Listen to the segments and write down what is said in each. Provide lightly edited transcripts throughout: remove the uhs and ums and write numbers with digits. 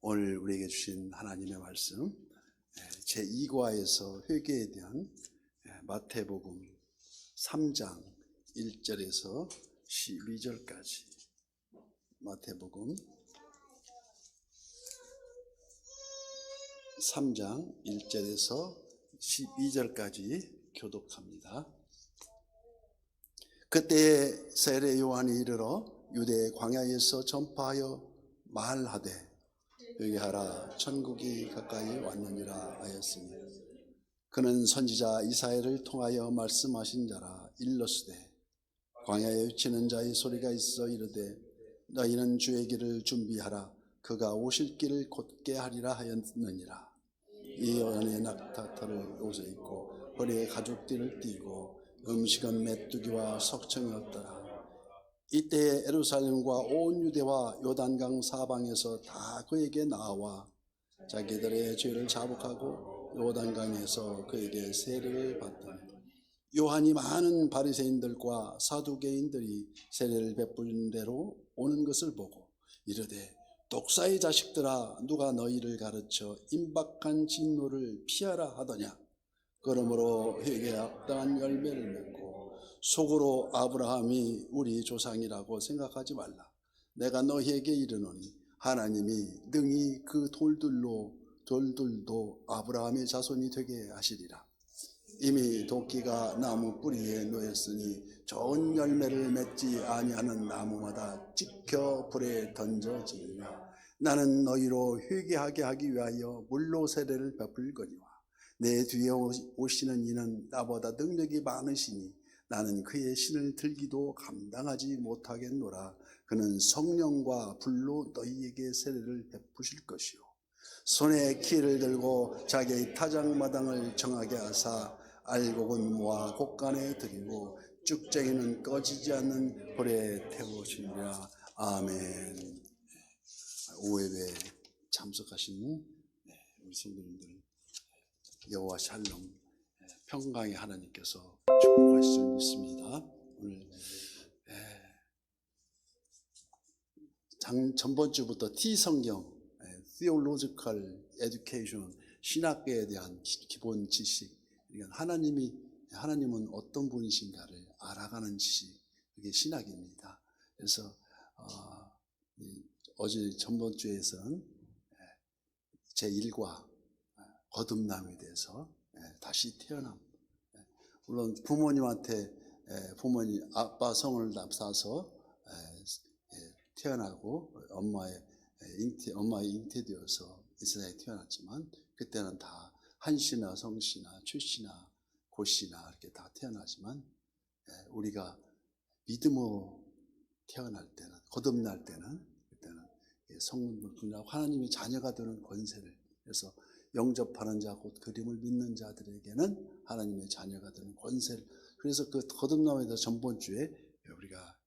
오늘 우리에게 주신 하나님의 말씀 제2과에서 회개에 대한 마태복음 3장 1절에서 12절까지 마태복음 3장 1절에서 12절까지 교독합니다. 그때에 세례 요한이 이르러 유대 광야에서 전파하여 말하되 회개하라 천국이 가까이 왔느니라 하였으니 그는 선지자 이사야를 통하여 말씀하신 자라. 일러스되 광야에 외치는 자의 소리가 있어 이르되 너희는 주의 길을 준비하라. 그가 오실 길을 곧게 하리라 하였느니라. 이 요한의 낙타털을 옷에 입고 허리에 가죽띠를 띠고 음식은 메뚜기와 석청이었더라. 이때에 예루살렘과 온 유대와 요단강 사방에서 다 그에게 나와 자기들의 죄를 자복하고 요단강에서 그에게 세례를 받더니 요한이 많은 바리새인들과 사두개인들이 세례를 베푸는 대로 오는 것을 보고 이르되 독사의 자식들아, 누가 너희를 가르쳐 임박한 진노를 피하라 하더냐. 그러므로 회개합당한 열매를 맺고 속으로 아브라함이 우리 조상이라고 생각하지 말라. 내가 너희에게 이르노니 하나님이 능히 그 돌들도 아브라함의 자손이 되게 하시리라. 이미 도끼가 나무 뿌리에 놓였으니 좋은 열매를 맺지 아니하는 나무마다 찍혀 불에 던져지리라. 나는 너희로 회개하게 하기 위하여 물로 세례를 베풀거니와 내 뒤에 오시는 이는 나보다 능력이 많으시니 나는 그의 신을 들기도 감당하지 못하겠노라. 그는 성령과 불로 너희에게 세례를 베푸실 것이요 손에 키를 들고 자기의 타작마당을 정하게 하사 알곡은 모아 곡간에 들이고 쭉쟁이는 꺼지지 않는 불에 태우시리라. 아멘. 오예배에 참석하신 우리 성도님들 여호와 샬롬 평강의 하나님께서 축복하실 줄 믿습니다. 오늘 전번 주부터 T성경 Theological Education 신학계에 대한 기본 지식, 하나님은 어떤 분이신가를 알아가는 지식, 그게 신학입니다. 그래서 어제 전번 주에서는 제1과 거듭남에 대해서 다시 태어남, 물론 부모님한테 부모님 아빠 성을 남사서 태어나고 엄마의 잉태되어서 이 세상에 태어났지만 그때는 다 한씨나 성씨나 최씨나 고씨나 이렇게 다 태어나지만 우리가 믿음으로 태어날 때는, 거듭날 때는 그때는 성문을 하나님의 자녀가 되는 권세를, 그래서 영접하는 자 곧 그림을 믿는 자들에게는 하나님의 자녀가 되는 권세를, 그래서 그 거듭남에 대해서 전번 주에 우리가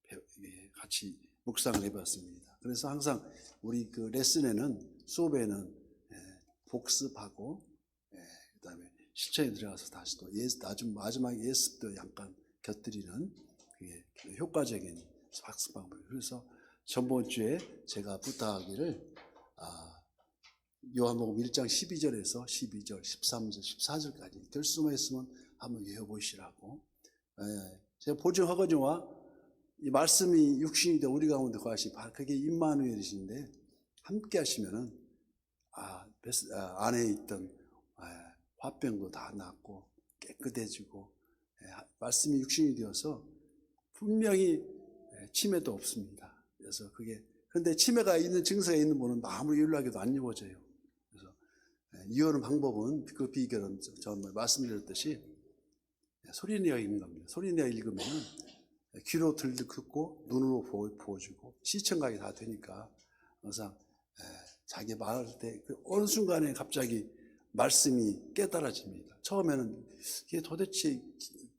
같이 묵상을 해봤습니다. 그래서 항상 우리 그 레슨에는, 수업에는 복습하고 그다음에 실천에 들어가서 다시 또 마지막에 예습도 약간 곁들이는 그게 효과적인 학습 방법이에요. 그래서 전번 주에 제가 부탁하기를 요한복음 1장 12절에서 12절, 13절, 14절까지 될 수만 있으면 한번 외워보시라고. 제가 보증하거니와 이 말씀이 육신이 되어 우리 가운데 거하시, 그게 임마누엘이신데 함께 하시면은 안에 있던 화병도 다 낫고 깨끗해지고 말씀이 육신이 되어서 분명히 치매도 없습니다. 그래서 그런데 치매가 있는 증세가 있는 분은 아무리 연락해도 안 이루어져요. 그래서 이해하는 방법은, 그 비결은 전 말씀드렸듯이 소리 내어 읽는 겁니다. 소리 내어 읽으면 귀로 듣고 눈으로 보여주고 시청각이 다 되니까 항상 자기 말할 때 어느 순간에 갑자기 말씀이 깨달아집니다. 처음에는 이게 도대체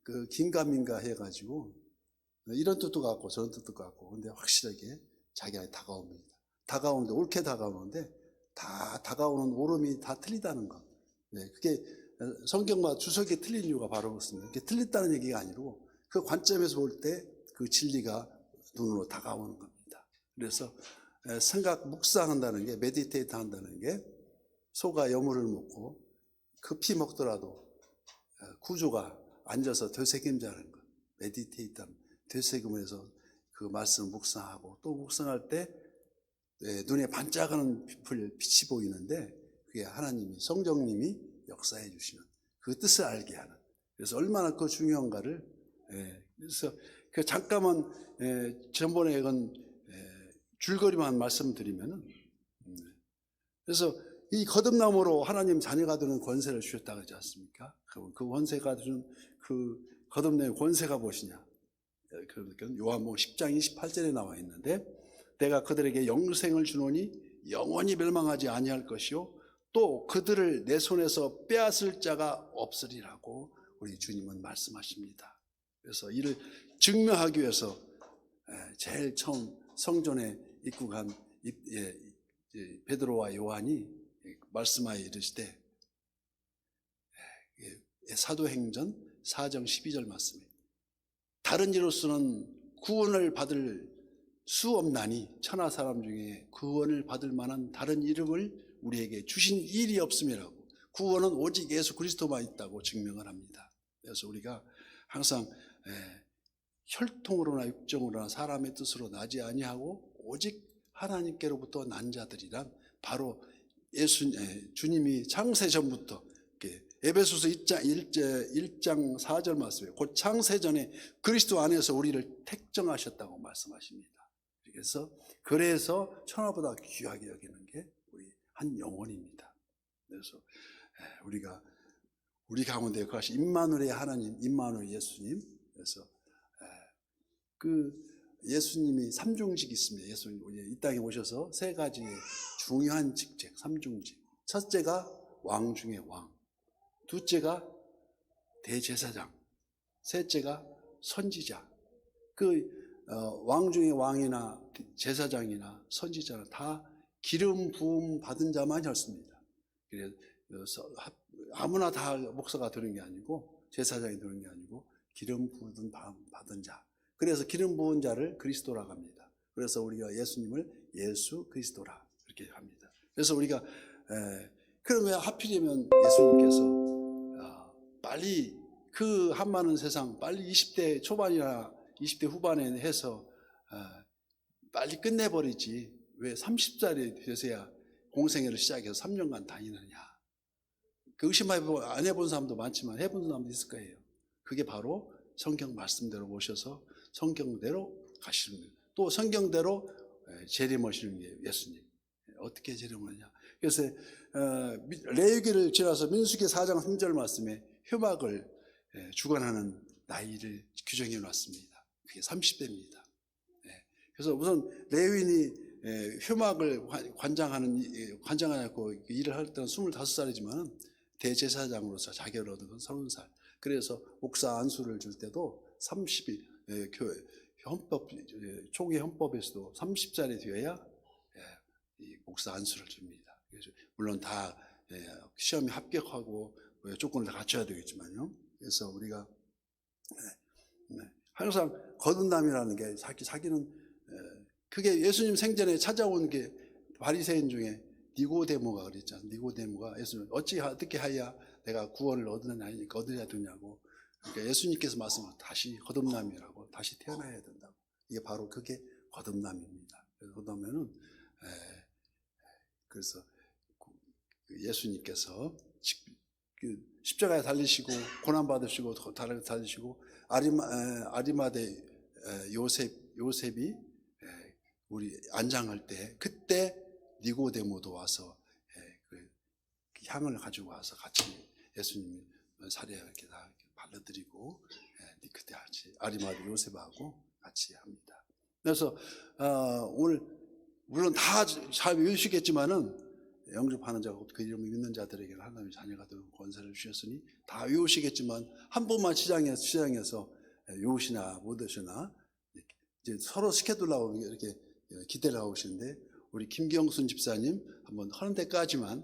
그 긴가민가 해가지고 이런 뜻도 같고 저런 뜻도 같고, 근데 확실하게 자기한테 다가옵니다. 다가오는데, 옳게 다가오는데 다 다가오는 오름이 다 틀리다는 것. 그게 성경마다 주석이 틀린 이유가 바로 그렇습니다. 그게 틀렸다는 얘기가 아니고 그 관점에서 볼 때 그 진리가 눈으로 다가오는 겁니다. 그래서 생각 묵상한다는 게, 메디테이트 한다는 게 소가 여물을 먹고 급히 먹더라도 구조가 앉아서 되새김자는 것. 메디테이트 하면 되새김해서 그 말씀을 묵상하고, 또 묵상할 때 눈에 반짝하는 빛이 보이는데 그게 하나님이, 성령님이 역사해 주시는 그 뜻을 알게 하는. 그래서 얼마나 그 중요한가를, 그래서 그 잠깐만 전번에 이건 줄거리만 말씀드리면은, 그래서 이 거듭남으로 하나님 자녀가 되는 권세를 주셨다고 하지 않습니까? 그 권세가 주는 그 거듭남의 권세가 무엇이냐? 그러니까 요한복음 10장 28절에 나와 있는데, 내가 그들에게 영생을 주노니 영원히 멸망하지 아니할 것이요 또 그들을 내 손에서 빼앗을 자가 없으리라고 우리 주님은 말씀하십니다. 그래서 이를 증명하기 위해서 제일 처음 성전에 입국한 베드로와 요한이 말씀하여 이르시되, 사도행전 4장 12절 말씀입니다. 다른 이로서는 구원을 받을 수 없나니 천하 사람 중에 구원을 받을 만한 다른 이름을 우리에게 주신 일이 없음이라고. 구원은 오직 예수 그리스도만 있다고 증명을 합니다. 그래서 우리가 항상 혈통으로나 육정으로나 사람의 뜻으로 나지 아니하고 오직 하나님께로부터 난 자들이란 바로 주님이 창세 전부터, 에베소서 1장 4절 말씀에 곧 창세 전에 그리스도 안에서 우리를 택정하셨다고 말씀하십니다. 그래서 천하보다 귀하게 여기는 게 우리 한 영혼입니다. 그래서 우리 가운데 그것이 임마누엘의 하나님, 임마누엘 예수님. 그래서 그 예수님이 삼중직이 있습니다. 예수님 이 땅에 오셔서 세 가지의 중요한 직책, 삼중직. 첫째가 왕 중의 왕, 둘째가 대제사장, 셋째가 선지자. 왕 중의 왕이나 제사장이나 선지자는 다 기름 부음 받은 자만이 었습니다. 그래서 아무나 다 목사가 되는 게 아니고, 제사장이 되는 게 아니고 기름 부음 받은 자. 그래서 기름 부은 자를 그리스도라고 합니다. 그래서 우리가 예수님을 예수 그리스도라 이렇게 합니다. 그래서 우리가 그럼 왜 하필이면 예수님께서 빨리 그 한많은 세상 빨리 20대 초반이나 20대 후반에 해서 빨리 끝내버리지 왜 30살이 돼서야 공생애를 시작해서 3년간 다니느냐. 그 의심 안 해본 사람도 많지만 해본 사람도 있을 거예요. 그게 바로 성경 말씀대로 모셔서 성경대로 가시는 거예요. 또 성경대로 재림하시는 게 예수님. 어떻게 재림하느냐. 그래서 레위기를 지나서 민수기 4장 3절 말씀에 휴막을 주관하는 나이를 규정해 놨습니다. 그게 30대입니다. 그래서 우선 레위인이 휴막을 관장하고 일을 할 때는 25살이지만 대제사장으로서 자격을 얻은 건 30살. 그래서 목사 안수를 줄 때도 30이 교회 헌법 초기 헌법에서도 30살이 되어야 이 목사 안수를 줍니다. 그래서 물론 다 시험에 합격하고 조건을 다 갖춰야 되겠지만요. 그래서 우리가 항상 거듭남이라는 게 자기는 그게 예수님 생전에 찾아온 게 바리새인 중에 니고데모가 그랬잖아요. 니고데모가 예수님 어떻게 하야 내가 구원을 얻어야 되냐고. 그러니까 예수님께서 말씀하신 다시 거듭남이라고, 다시 태어나야 된다고. 이게 바로 그게 거듭남입니다. 그러면은 그래서 예수님께서 십자가에 달리시고 고난 받으시고 달리시고 아리마대 요셉이 우리 안장할 때 그때 니고데모도 와서 그 향을 가지고 와서 같이 예수님이 살에 이렇게 다 발라드리고 그때 같이 아리마대 요셉하고 같이 합니다. 그래서 오늘 물론 다 잘 외우시겠지만은 영접하는 자고 그 이름을 믿는 자들에게는 하나님의 자녀가 되는 권세를 주셨으니 다 외우시겠지만 한 번만 시장에서 외우시나 못 외우시나 이제 서로 시켜두려고 이렇게 기대를 하고 계시는데, 우리 김경순 집사님 한번 하는 데까지만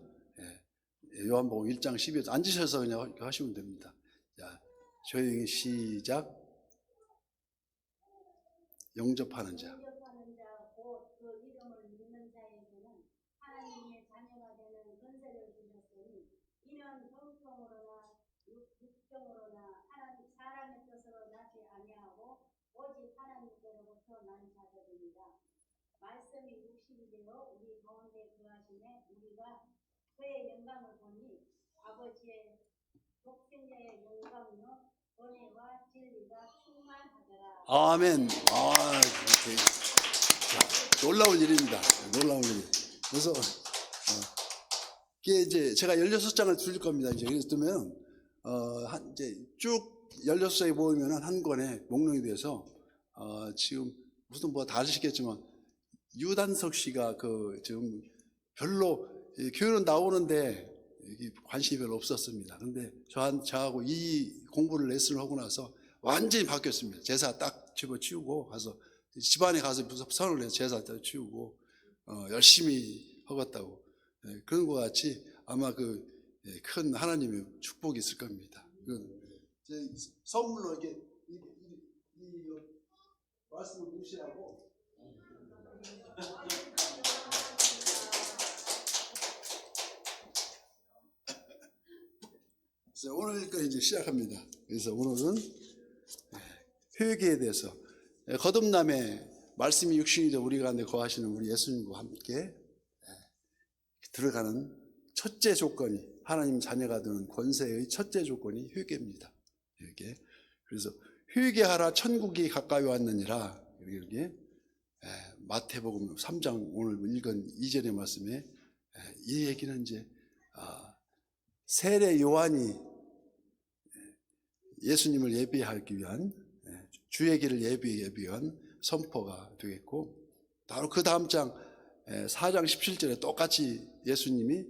요한복음 1장 12절 앉으셔서 그냥 하시면 됩니다. 자, 조용히 시작. 영접하는 자. 사람은 정성으로나 육정으로나 하나님 사람의 뜻으로 나지 아니하고 오직 하나님께로부터 난 자들입니다. 말씀이 육신이 되어 우리 가운데 거하심에 우리가 그의 영광을 보니 아버지의 독생자의 영광으로 은혜와 진리가 충만하더라. 아멘. 놀라운 일입니다. 놀라운 일. 그래서 이게 이제 제가 16장을 줄일 겁니다. 이제 그랬으면 이제 쭉 16장이 모이면 한 권에 목록이 돼서 지금 무슨 뭐 다 아시겠지만 유단석 씨가 지금 별로 교회는 나오는데 관심이 별로 없었습니다. 근데 저하고 이 공부를 레슨을 하고 나서 완전히 바뀌었습니다. 제사 딱 집어치우고 가서 집안에 가서 무슨 선을 해서 제사 딱 치우고 열심히 하겠다고 그런 것 같이 아마 큰 하나님의 축복이 있을 겁니다. 선물로 이렇게 이 말씀을 무시하고 오늘까지 이제 시작합니다. 그래서 오늘은 회개에 대해서 거듭남의 말씀이 육신이 되어 우리 가운데 거하시는 우리 예수님과 함께 들어가는 첫째 조건이 하나님 자녀가 되는 권세의 첫째 조건이 회개입니다. 회개. 그래서 회개하라 천국이 가까이 왔느니라. 여기 마태복음 3장 오늘 읽은 2절의 말씀에 이 얘기는 이제 세례 요한이 예수님을 예비하기 위한 주의 길을 예비하기 위한 선포가 되겠고, 바로 그 다음 장 4장 17절에 똑같이 예수님이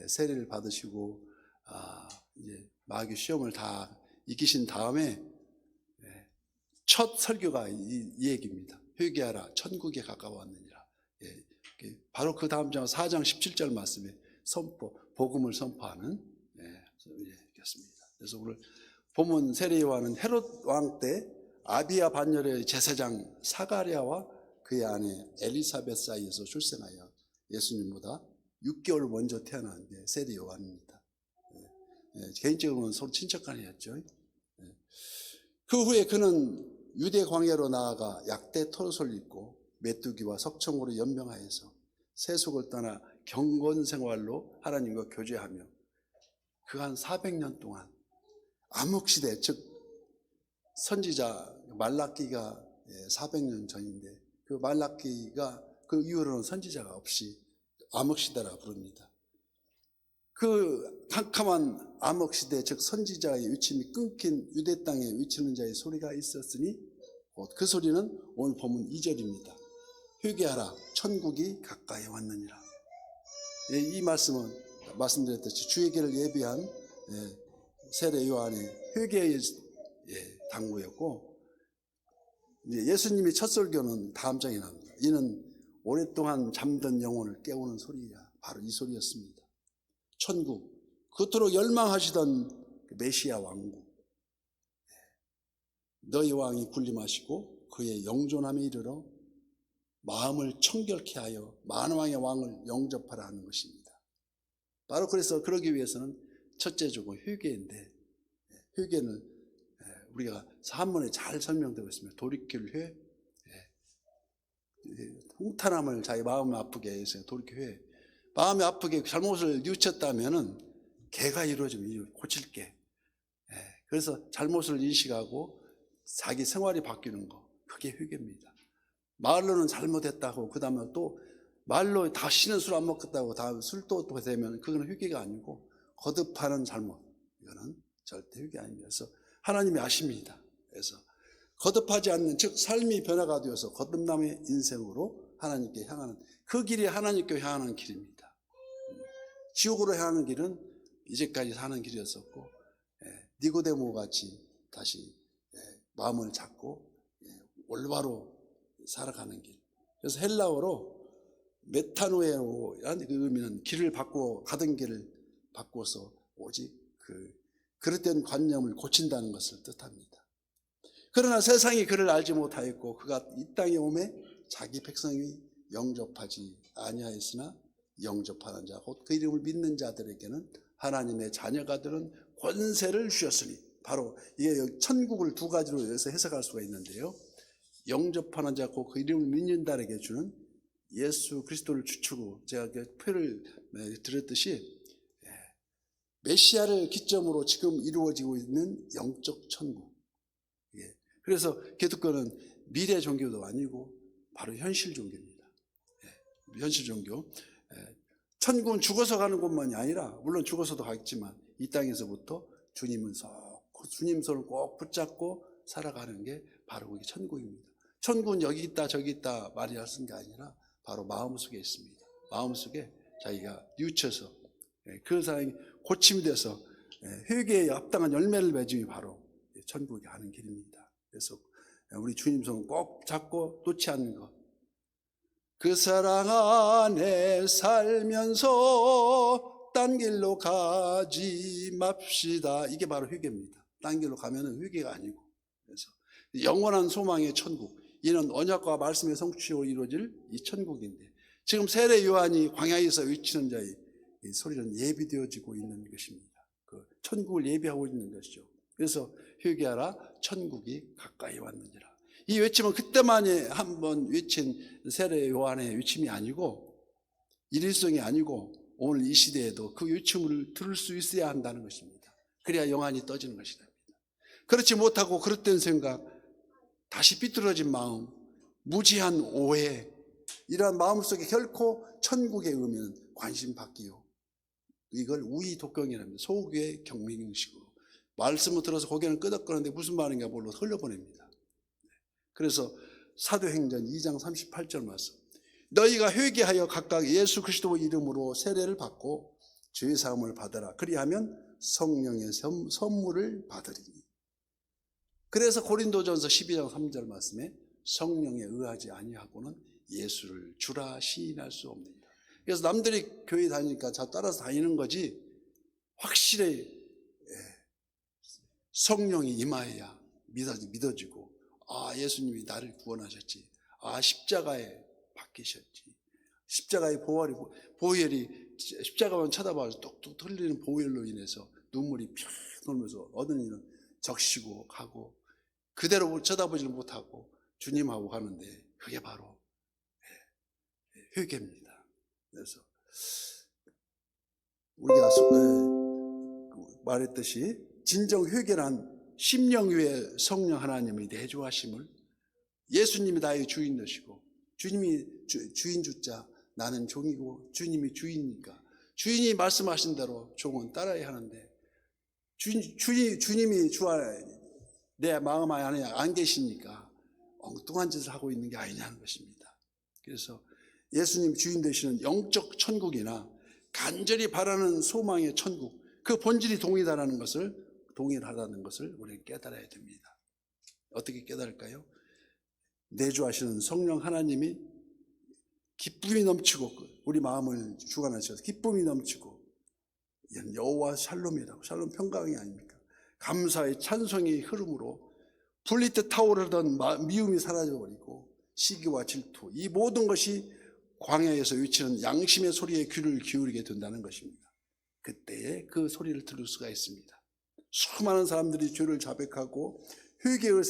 세례를 받으시고 이제 마귀 시험을 다 이기신 다음에 첫 설교가 이 얘기입니다. 회개하라 천국에 가까웠느니라. 바로 그 다음 장 4장 17절 말씀에 복음을 선포하는 얘기였습니다. 그래서 오늘 본문 세례 요한은 헤롯 왕 때 아비야 반열의 제사장 사가랴와 그의 아내 엘리사벳 사이에서 출생하여 예수님보다 6개월 먼저 태어난 게 세례 요한입니다. 개인적으로는 서로 친척간이었죠. 그 후에 그는 유대 광야로 나아가 약대 털옷을 입고 메뚜기와 석청으로 연명하여서 세속을 떠나 경건 생활로 하나님과 교제하며 그 한 400년 동안 암흑시대, 즉 선지자 말라기가 400년 전인데 그 말라기가 그 이후로는 선지자가 없이 암흑시대라 부릅니다. 그 캄캄한 암흑시대, 즉 선지자의 위침이 끊긴 유대 땅에 위치는 자의 소리가 있었으니 그 소리는 오늘 본문 2절입니다. 회개하라 천국이 가까이 왔느니라. 이 말씀은 말씀드렸듯이 주의 길을 예비한 세례 요한의 회개의 당부였고, 예수님이 첫 설교는 다음 장에 나옵니다. 이는 오랫동안 잠든 영혼을 깨우는 소리야. 바로 이 소리였습니다. 천국, 그토록 열망하시던 메시아 왕국, 너희 왕이 군림하시고 그의 영존함에 이르러 마음을 청결케 하여 만왕의 왕을 영접하라 하는 것입니다. 바로 그래서 그러기 위해서는 첫째 조건 회개인데, 회개는 우리가 한문에 잘 설명되고 있습니다. 돌이킬 회, 통탄함을 자기 마음 아프게 해서 돌이킬 회. 마음이 아프게 잘못을 뉘우쳤다면은 개가 이루어지면 고칠게. 그래서 잘못을 인식하고 자기 생활이 바뀌는 거, 그게 회개입니다. 말로는 잘못했다고 그 다음에 또 말로 다시는 술 안 먹겠다고 다음 술도 또 되면 그건 회개가 아니고 거듭하는 잘못, 이거는 절대 회개 아닙니다. 그래서 하나님이 아십니다. 그래서 거듭하지 않는, 즉 삶이 변화가 되어서 거듭남의 인생으로 하나님께 향하는 그 길이 하나님께 향하는 길입니다. 지옥으로 향하는 길은 이제까지 사는 길이었었고, 니고데모 같이 다시 마음을 잡고 올바로 살아가는 길. 그래서 헬라어로 메타노에오라는 그 의미는 길을 바꾸어 가던 길을 바꿔서 오직 그릇된 관념을 고친다는 것을 뜻합니다. 그러나 세상이 그를 알지 못하였고 그가 이 땅에 오매 자기 백성이 영접하지 아니하였으나 영접하는 자 곧 그 이름을 믿는 자들에게는 하나님의 자녀가 되는 권세를 주셨으니, 바로 이게 천국을 두 가지로 해서 해석할 수가 있는데요. 영접하는 자 곧 그 이름을 믿는 자에게 주는 예수 그리스도를 주축으로 제가 그 표를 드렸듯이 메시아를 기점으로 지금 이루어지고 있는 영적 천국. 그래서 기독교는 미래 종교도 아니고 바로 현실 종교입니다. 현실 종교. 천국은 죽어서 가는 곳만이 아니라, 물론 죽어서도 가겠지만 이 땅에서부터 주님 손을 꼭 붙잡고 살아가는 게 바로 그게 천국입니다. 천국은 여기 있다 저기 있다 말이 하는 게 아니라 바로 마음속에 있습니다. 마음속에 자기가 뉘우쳐서 그 사람이 고침이 돼서 회개에 합당한 열매를 맺음이 바로 천국에 가는 길입니다. 그래서 우리 주님 손을 꼭 잡고 놓지 않는 것, 그 사랑 안에 살면서 딴 길로 가지 맙시다. 이게 바로 회개입니다. 딴 길로 가면은 회개가 아니고, 그래서 영원한 소망의 천국, 이는 언약과 말씀의 성취로 이루어질 이 천국인데, 지금 세례 요한이 광야에서 외치는 자의 이 소리는 예비되어지고 있는 것입니다. 그 천국을 예비하고 있는 것이죠. 그래서 회개하라, 천국이 가까이 왔느니라. 이 외침은 그때만에 한번 외친 세례 요한의 외침이 아니고, 일일성이 아니고, 오늘 이 시대에도 그 외침을 들을 수 있어야 한다는 것입니다. 그래야 영안이 떠지는 것이다. 그렇지 못하고 그릇된 생각, 다시 삐뚤어진 마음, 무지한 오해, 이러한 마음속에 결코 천국의 의미는 관심 받기요, 이걸 우의독경이랍니다. 소귀의 경맹식으로 말씀을 들어서 고개는 끄덕거리는데 무슨 말인가 모르고 흘려보냅니다. 그래서 사도행전 2장 38절 말씀, 너희가 회개하여 각각 예수 그리스도 이름으로 세례를 받고 죄사함을 받으라. 그리하면 성령의 선물을 받으리니. 그래서 고린도전서 12장 3절 말씀에 성령에 의하지 아니하고는 예수를 주라 시인할 수 없느니라. 그래서 남들이 교회 다니니까 자 따라서 다니는 거지, 확실히 성령이 임하여야 믿어지고, 아, 예수님이 나를 구원하셨지, 아, 십자가에 박히셨지, 십자가의 보혈이 십자가만 쳐다봐서 뚝뚝 흘리는 보혈로 인해서 눈물이 펴 돌면서 어른이는 적시고 가고 그대로 쳐다보지를 못하고 주님하고 가는데, 그게 바로 회개입니다. 그래서 우리가 말했듯이 진정 회개란 심령 위에 성령 하나님이 내주하심을, 예수님이 나의 주인 되시고, 주님이 주인 주자, 나는 종이고 주님이 주인이니까 주인이 말씀하신 대로 종은 따라야 하는데, 주님이 내 마음 안에 안 계시니까 엉뚱한 짓을 하고 있는 게 아니냐는 것입니다. 그래서 예수님 주인 되시는 영적 천국이나 간절히 바라는 소망의 천국, 그 본질이 동일하다는 것을 우리는 깨달아야 됩니다. 어떻게 깨달을까요? 내주하시는 성령 하나님이 기쁨이 넘치고, 우리 마음을 주관하셔서 기쁨이 넘치고, 여호와 샬롬이라고, 샬롬 평강이 아닙니까? 감사의 찬송의 흐름으로 불리듯 타오르던 미움이 사라져버리고, 시기와 질투, 이 모든 것이 광야에서 외치는 양심의 소리에 귀를 기울이게 된다는 것입니다. 그때에 그 소리를 들을 수가 있습니다. 수많은 사람들이 죄를 자백하고 회개의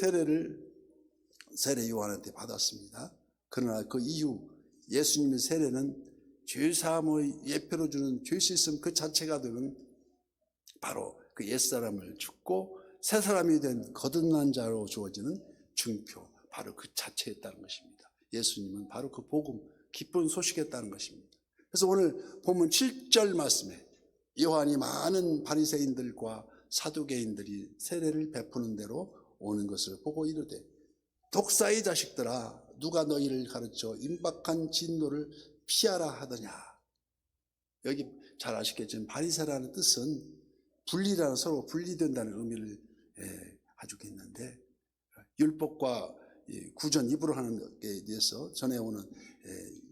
세례 요한한테 받았습니다. 그러나 그 이후 예수님의 세례는 죄사함의 예표로 주는 죄 씻음 그 자체가 되는, 바로 그 옛사람을 죽고 새 사람이 된 거듭난 자로 주어지는 증표, 바로 그 자체였다는 것입니다. 예수님은 바로 그 복음, 기쁜 소식이었다는 것입니다. 그래서 오늘 본문 7절 말씀에 요한이 많은 바리새인들과 사두개인들이 세례를 베푸는 대로 오는 것을 보고 이르되, 독사의 자식들아, 누가 너희를 가르쳐 임박한 진노를 피하라 하더냐. 여기 잘 아시겠지만 바리새라는 뜻은 분리라는, 서로 분리된다는 의미를 가지고 있는데, 율법과 구전 입으로 하는 것에 대해서 전해오는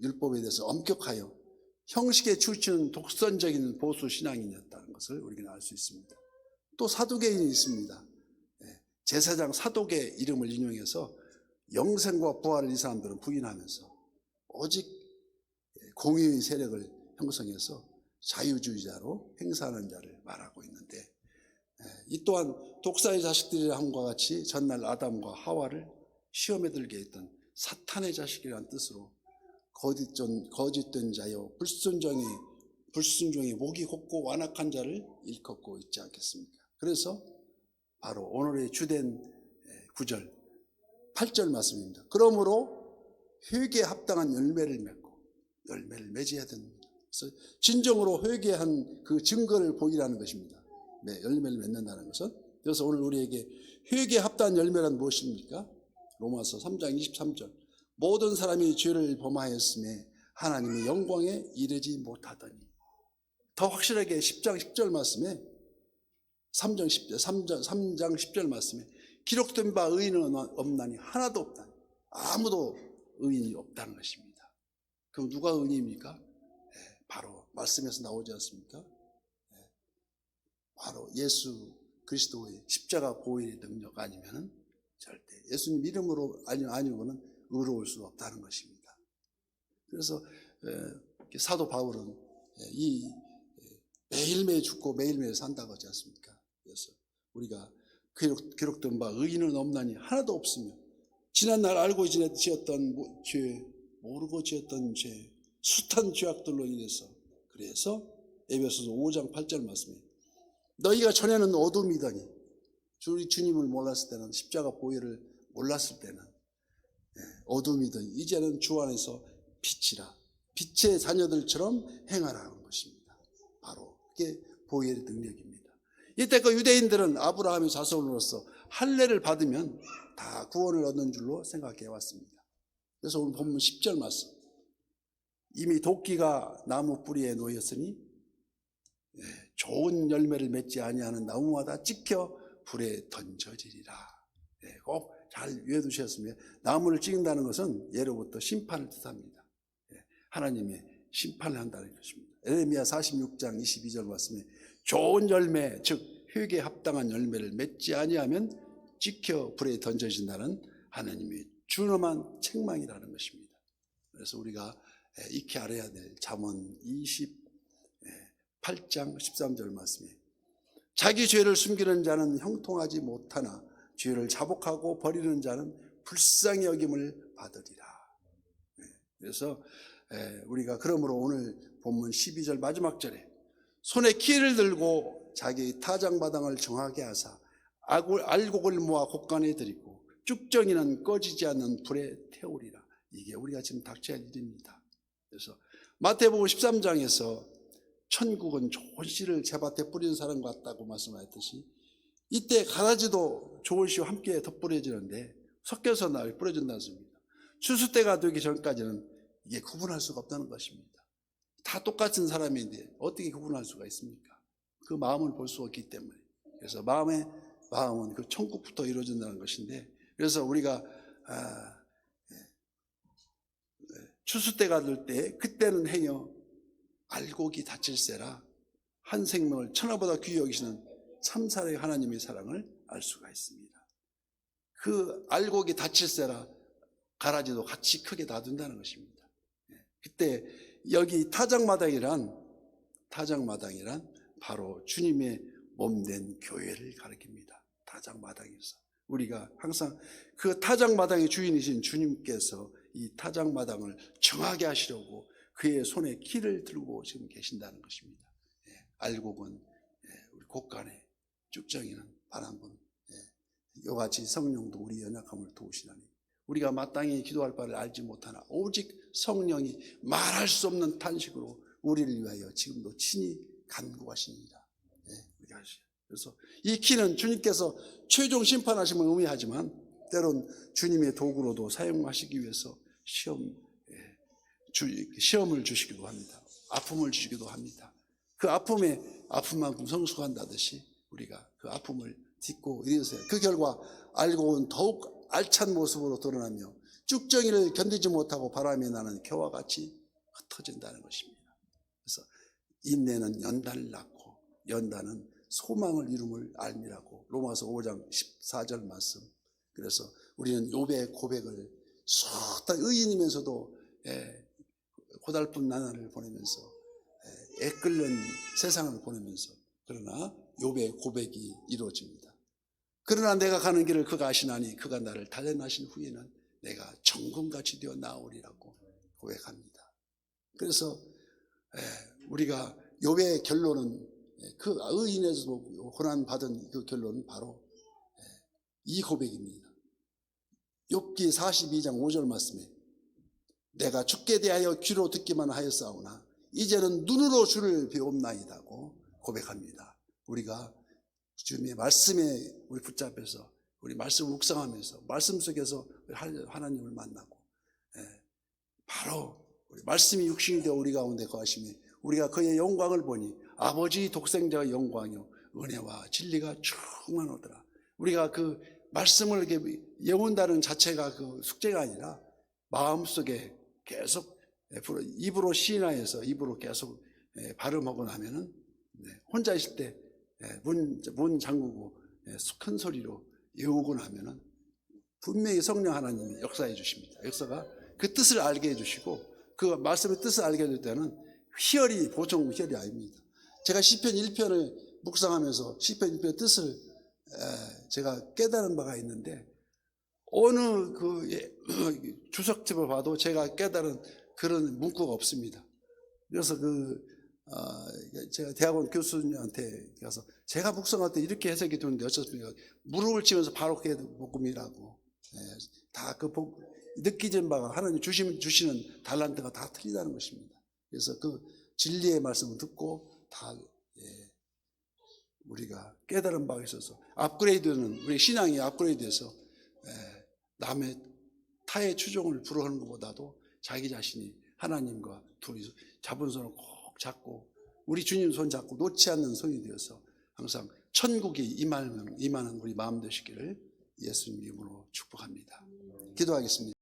율법에 대해서 엄격하여 형식에 치우치는 독선적인 보수 신앙인이었다는 것을 우리가 알 수 있습니다. 또 사두개인이 있습니다. 제사장 사독의 이름을 인용해서 영생과 부활을 이 사람들은 부인하면서 오직 공의의 세력을 형성해서 자유주의자로 행사하는 자를 말하고 있는데, 이 또한 독사의 자식들이라 함과 같이 전날 아담과 하와를 시험에 들게 했던 사탄의 자식이라는 뜻으로 거짓된 자여 불순종에 목이 곱고 완악한 자를 일컫고 있지 않겠습니까? 그래서 바로 오늘의 주된 9절 8절 말씀입니다. 그러므로 회개에 합당한 열매를 맺고 열매를 맺어야 됩니다. 그래서 진정으로 회개한 그 증거를 보이라는 것입니다. 열매를 맺는다는 것은. 그래서 오늘 우리에게 회개에 합당한 열매란 무엇입니까? 로마서 3장 23절 모든 사람이 죄를 범하였음에 하나님의 영광에 이르지 못하더니, 더 확실하게 10장 10절 말씀에 3장 10절 말씀에 기록된 바 의인은 없나니 하나도 없다니, 아무도 의인이 없다는 것입니다. 그럼 누가 의인입니까? 바로 말씀에서 나오지 않습니까? 바로 예수 그리스도의 십자가 보혈의 능력 아니면은 절대 예수님 이름으로 아니고는 의로울 수 없다는 것입니다. 그래서 사도 바울은 이 매일매일 죽고 매일매일 산다고 하지 않습니까? 그래서 우리가 기록된 바 의인은 없나니 하나도 없으며 지난날 알고 지었던 죄, 모르고 지었던 죄, 숱한 죄악들로 인해서, 그래서 에베소서 5장 8절 말씀에 너희가 전에는 어둠이더니, 주님을 몰랐을 때는, 십자가 보혈을 몰랐을 때는 어둠이더니 이제는 주 안에서 빛이라, 빛의 자녀들처럼 행하라는 것입니다. 바로 그게 보혈의 능력입니다. 이때 그 유대인들은 아브라함의 자손으로서 할례를 받으면 다 구원을 얻는 줄로 생각해 왔습니다. 그래서 오늘 본문 10절 말씀, 이미 도끼가 나무 뿌리에 놓였으니 좋은 열매를 맺지 아니하는 나무마다 찍혀 불에 던져지리라. 꼭 잘 외워두셨으면, 나무를 찍는다는 것은 예로부터 심판을 뜻합니다. 하나님의 심판을 한다는 것입니다. 에레미야 46장 22절 말씀에 좋은 열매, 즉 회개에 합당한 열매를 맺지 아니하면 찍혀 불에 던져진다는 하나님의 준엄한 책망이라는 것입니다. 그래서 우리가 익히 알아야 될 잠언 28장 13절 말씀에 자기 죄를 숨기는 자는 형통하지 못하나 죄를 자복하고 버리는 자는 불쌍히 여김을 받으리라. 그래서 우리가 그러므로 오늘 본문 12절 마지막 절에 손에 키를 들고 자기 타작마당을 정하게 하사 알곡을 모아 곳간에 들이고 쭉정이는 꺼지지 않는 불에 태우리라. 이게 우리가 지금 닥쳐야 할 일입니다. 그래서 마태복음 13장에서 천국은 좋은 씨를 제밭에 뿌리는 사람 같다고 말씀하셨듯이, 이때 가라지도 좋은 씨와 함께 덧뿌려지는데 섞여서 나를 뿌려진다는 것입니다. 추수 때가 되기 전까지는 이게 구분할 수가 없다는 것입니다. 다 똑같은 사람인데 어떻게 구분할 수가 있습니까? 그 마음을 볼 수 없기 때문에. 그래서 마음은 그 천국부터 이루어진다는 것인데, 그래서 우리가 추수 때가 될 때 그때는 행여 알곡이 다칠세라 한 생명을 천하보다 귀히 여기시는 참사랑의 하나님의 사랑을 알 수가 있습니다. 그 알곡이 다칠세라 가라지도 같이 크게 놔둔다는 것입니다. 그때 여기 타작마당이란 바로 주님의 몸된 교회를 가리킵니다. 타작마당에서 우리가 항상 그 타작마당의 주인이신 주님께서 이 타작마당을 정하게 하시려고 그의 손에 키를 들고 지금 계신다는 것입니다. 알곡은 우리 곳간에, 쭉정이는 바람분, 이와 같이 성령도 우리 연약함을 도우시나니 우리가 마땅히 기도할 바를 알지 못하나 오직 성령이 말할 수 없는 탄식으로 우리를 위하여 지금도 친히 간구하십니다. 그래서 이 키는 주님께서 최종 심판하심을 의미하지만 때론 주님의 도구로도 사용하시기 위해서 시험을 주시기도 합니다. 아픔을 주시기도 합니다. 그 아픔만큼 성숙한다듯이 우리가 그 아픔을 딛고 이르세요. 그 결과 알곡은 더욱 알찬 모습으로 드러나며 쭉정이를 견디지 못하고 바람이 나는 겨와 같이 흩어진다는 것입니다. 그래서 인내는 연단을 낳고 연단은 소망을 이룸을 알미라고 로마서 5장 14절 말씀. 그래서 우리는 욥의 고백을 쏟다 의인이면서도 고달픈 나날을 보내면서 애끓는 세상을 보내면서 그러나 욥의 고백이 이루어집니다. 그러나 내가 가는 길을 그가 아시나니 그가 나를 단련하신 후에는 내가 정금같이 되어 나오리라고 고백합니다. 그래서 우리가 욥의 결론은 그 의인에서도 고난받은 그 결론은 바로 이 고백입니다. 욥기 42장 5절 말씀에 내가 주께 대하여 귀로 듣기만 하였사오나 이제는 눈으로 주를 배움나이다고 고백합니다. 우리가 주님의 말씀에 우리 붙잡혀서 우리 말씀을 묵상하면서 말씀 속에서 하나님을 만나고 바로 우리 말씀이 육신이 되어 우리 가운데 거하시며 우리가 그의 영광을 보니 아버지 독생자의 영광이요 은혜와 진리가 충만하더라. 우리가 그 말씀을 이렇게 외운다는 자체가 그 숙제가 아니라 마음속에 계속 입으로 시인하여서 입으로 계속 발음하고 나면은 혼자 있을 때 문 잠그고 큰 소리로 외우고 나면은 분명히 성령 하나님이 역사해 주십니다. 역사가 그 뜻을 알게 해주시고 그 말씀의 뜻을 알게 될 때는 희열이 보통 희열이 아닙니다. 제가 시편 1편을 묵상하면서 시편 1편의 뜻을 제가 깨달은 바가 있는데 어느 그 주석집을 봐도 제가 깨달은 그런 문구가 없습니다. 그래서 제가 대학원 교수님한테 가서 제가 묵상할 때 이렇게 해석이 되는데 어쩌습니까? 무릎을 치면서 바로 그게 복음이라고. 다 그 느끼는 바가 하나님 주시는 달란트가 다 틀리다는 것입니다. 그래서 그 진리의 말씀을 듣고 다 우리가 깨달은 바가 있어서 업그레이드는 우리 신앙이 업그레이드해서 남의 타의 추종을 불허하는 것보다도 자기 자신이 하나님과 둘이 잡은 손을 꼭 잡고 우리 주님 손 잡고 놓지 않는 손이 되어서 항상 천국이 임하는 우리 마음 되시기를 예수님 이름으로 축복합니다. 기도하겠습니다.